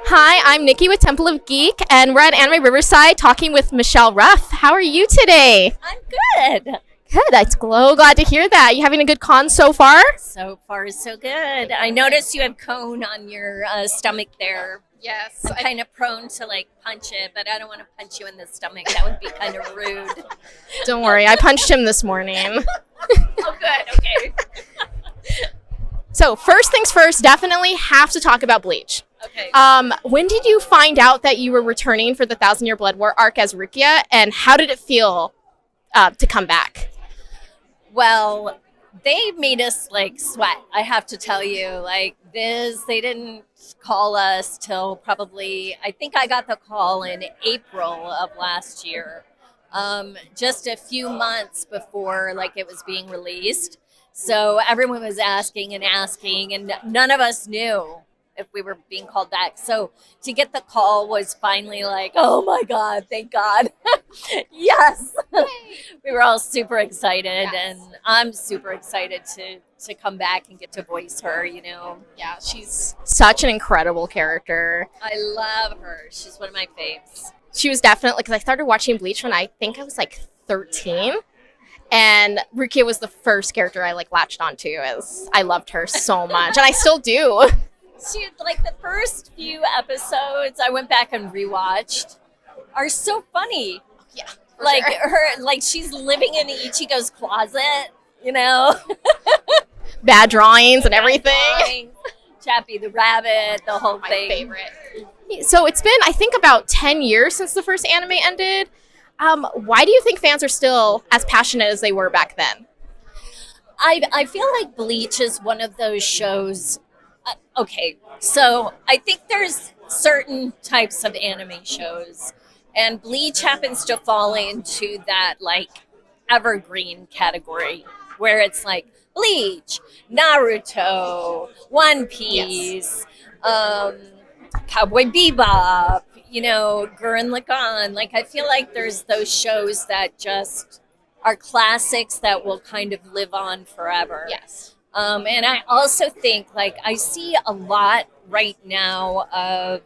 Hi, I'm Nikki with Temple of Geek, and we're at Anime Riverside talking with Michelle Ruff. How are you today? I'm good. Good. I'm glad to hear that. You having a good con so far? So far, so good. I noticed you have cone on your stomach there. Yes. I'm kind of prone to punch it, but I don't want to punch you in the stomach. That would be kind of rude. Don't worry. I punched him this morning. Oh, good. Okay. So first things first, definitely have to talk about Bleach. Okay. When did you find out that you were returning for the 1,000 Year Blood War arc as Rukia, and how did it feel to come back? Well, they made us sweat. I have to tell you, they didn't call us till probably, I think I got the call in April of last year, just a few months before it was being released. So everyone was asking, and none of us knew if we were being called back. So to get the call was finally oh my God, thank God. Yes. We were all super excited, yes. And I'm super excited to come back and get to voice her, Yeah, she's such an incredible character. I love her. She's one of my faves. She was definitely, because I started watching Bleach when I think I was 13. And Rukia was the first character I latched onto, as I loved her so much, and I still do. She the first few episodes I went back and rewatched are so funny. Yeah, sure. Her she's living in Ichigo's closet, Bad drawings and everything. Chappie the rabbit, the whole My thing. favorite. So it's been, I think, about 10 years since the first anime ended. Why do you think fans are still as passionate as they were back then? I feel like Bleach is one of those shows. Okay, so I think there's certain types of anime shows, and Bleach happens to fall into that evergreen category, where it's Bleach, Naruto, One Piece, yes. Cowboy Bebop, Gurren Lagann. I feel like there's those shows that just are classics that will kind of live on forever. Yes. And I also think I see a lot right now of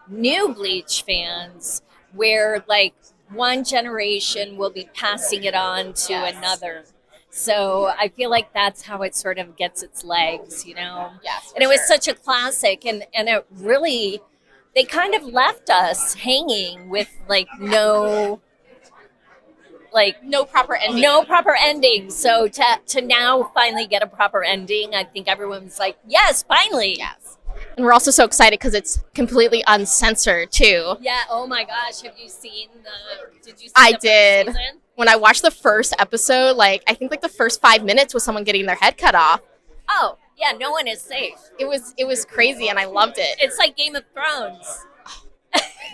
new Bleach fans where one generation will be passing it on to yes. another. So I feel like that's how it sort of gets its legs, Yes, and it was such a classic, and it really, they kind of left us hanging with no proper ending. No proper ending. So to now finally get a proper ending, I think everyone's yes, finally. Yes. And we're also so excited because it's completely uncensored too. Yeah. Oh my gosh. Have you seen did you see I the did. First season? When I watched the first episode, I think the first 5 minutes was someone getting their head cut off. Oh, yeah, no one is safe. It was crazy, and I loved it. It's like Game of Thrones.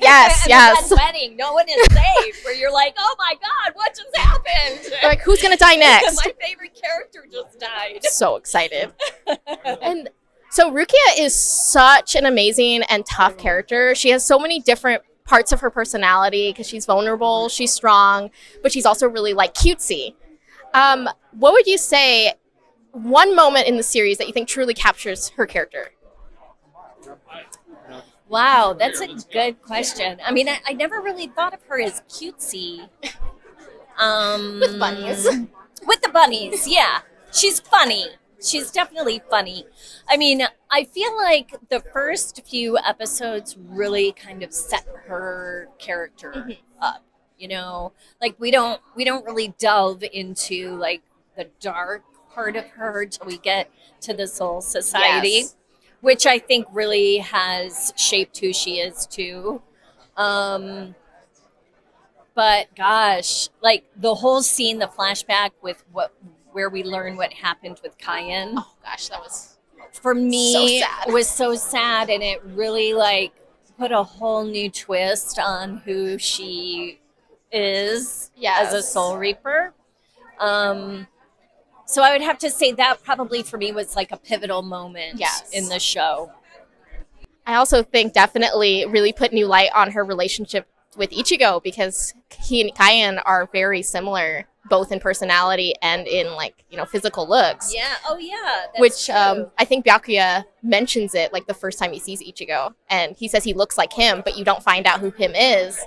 Yes, yes. That wedding, no one is safe. Where you're oh my God, what just happened? Who's gonna die next? My favorite character just died. So excited. And so Rukia is such an amazing and tough character. She has so many different parts of her personality because she's vulnerable, she's strong, but she's also really cutesy. What would you say one moment in the series that you think truly captures her character? Wow, that's a good question. I mean, I never really thought of her as cutesy. With bunnies. With the bunnies, yeah. She's funny. She's definitely funny. I mean, I feel like the first few episodes really kind of set her character up, we don't really delve into the dark part of her till we get to the Soul Society. Yes. Which I think really has shaped who she is too. But gosh, the whole scene, the flashback with where we learn what happened with Cayenne. Oh gosh, that was for me so sad. It was so sad, and it really put a whole new twist on who she is as a Soul Reaper. So I would have to say that probably for me was a pivotal moment in the show. I also think definitely really put new light on her relationship with Ichigo because he and Kaien are very similar, both in personality and in like, you know, physical looks. Yeah. Oh, yeah. That's Which true. I think Byakuya mentions it like the first time he sees Ichigo, and he says he looks like him, but you don't find out who him is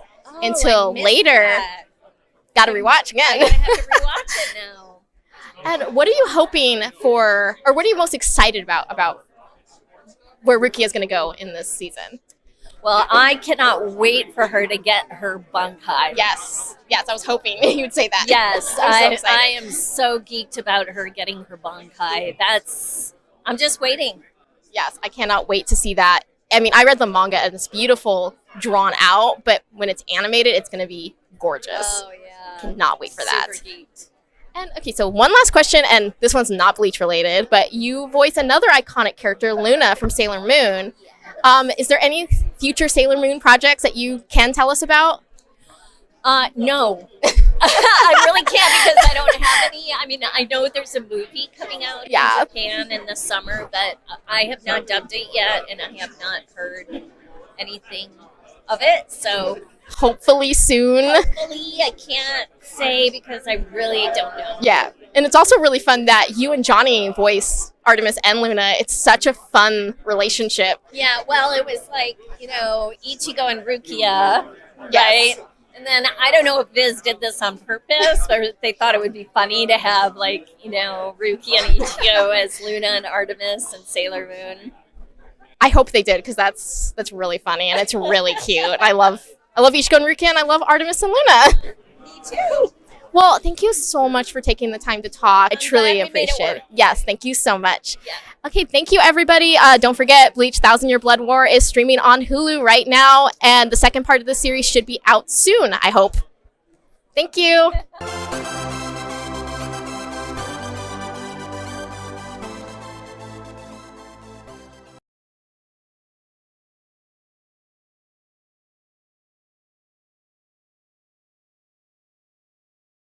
until I missed later. that. Gotta rewatch I'm again. gonna have to rewatch it now. And what are you hoping for, or what are you most excited about where Rukia is going to go in this season? Well, I cannot wait for her to get her Bunkai. Yes, I was hoping you would say that. Yes, I'm so I excited. am so geeked about her getting her Bunkai. I'm just waiting. Yes, I cannot wait to see that. I mean, I read the manga and it's beautiful, drawn out, but when it's animated, it's going to be gorgeous. Oh, yeah. Cannot wait for that. Super geeked. And okay, so one last question, and this one's not Bleach related, but you voice another iconic character, Luna from Sailor Moon. Is there any future Sailor Moon projects that you can tell us about? No. I really can't because I don't have any. I mean, I know there's a movie coming out in Japan in the summer, but I have not dubbed it yet, and I have not heard anything of it. So hopefully soon. Hopefully, I can't say because I really don't know. Yeah, and it's also really fun that you and Johnny voice Artemis and Luna. It's such a fun relationship. Yeah, well, it was like, you know, Ichigo and Rukia, right? And then I don't know if Viz did this on purpose or they thought it would be funny to have, like, you know, Rukia and Ichigo as Luna and Artemis and Sailor Moon. I hope they did because that's really funny and it's really cute. I love Ichigo and Rukia, and I love Artemis and Luna. Me too. Well, thank you so much for taking the time to talk. I truly appreciate it. Yes, thank you so much. Yeah. Okay, thank you, everybody. Don't forget, Bleach 1,000 Year Blood War is streaming on Hulu right now, and the second part of the series should be out soon, I hope. Thank you.